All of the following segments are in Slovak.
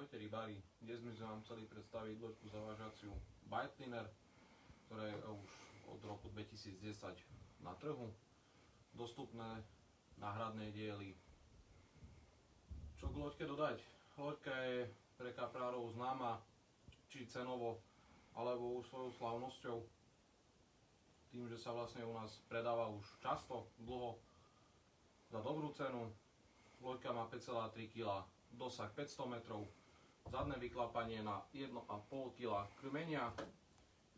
Ahojte rybári, dnes sme vám chceli predstaviť loďku zavážaciu Biteliner, ktorá je už od roku 2010 na trhu. Dostupné náhradné diely. Čo k loďke dodať? Loďka je pre kaprárov známa, či cenovo, alebo už svojou slávnosťou. Tým, že sa vlastne u nás predáva už často, dlho, za dobrú cenu. Loďka má 5,3 kg, dosah 500 metrov, zadné vyklapanie na 1,5 kg krmenia,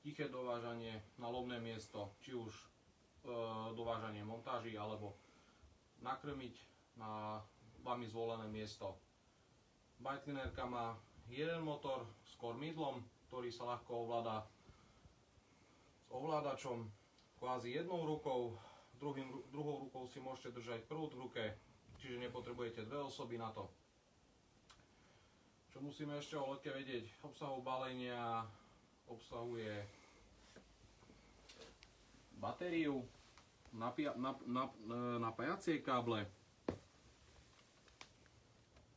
tiché dovážanie na lovné miesto, či už dovážanie montáží, alebo nakrmiť na vami zvolené miesto. Bitelinerka má jeden motor s kormidlom, ktorý sa ľahko ovláda s ovládačom kvázi jednou rukou, druhou rukou si môžete držať prúd v ruke, čiže nepotrebujete dve osoby na to. Čo musíme ešte o loďke vedieť? Obsahov balenia obsahuje batériu, napájacie káble,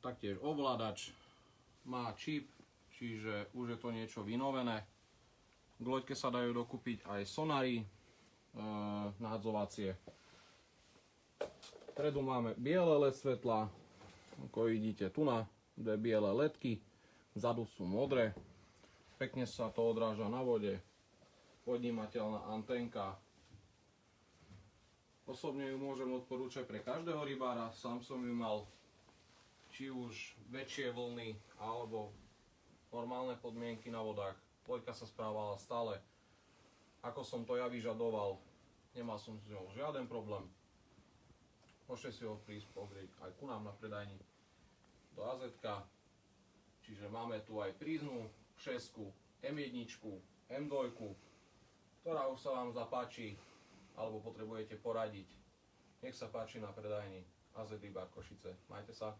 taktiež ovládač, má čip, čiže už je to niečo vynovené. K loďke sa dajú dokúpiť aj sonary nádzovacie. Vpredu máme biele LED svetla, ako vidíte tu na dve biele ledky, vzadu sú modré, pekne sa to odráža na vode, podnímateľná anténka. Osobne ju môžem odporúčať pre každého rybára, sám som ju mal či už väčšie vlny alebo normálne podmienky na vodách. Loďka sa správala stále ako som to ja vyžadoval, nemal som s ňou žiaden problém. Môžete si ho prísť pozrieť aj ku nám na predajni do AZ, čiže máme tu aj príznu 6, M1, M2, ktorá už sa vám zapáči alebo potrebujete poradiť. Nech sa páči na predajni AZ Rybár Košice. Majte sa.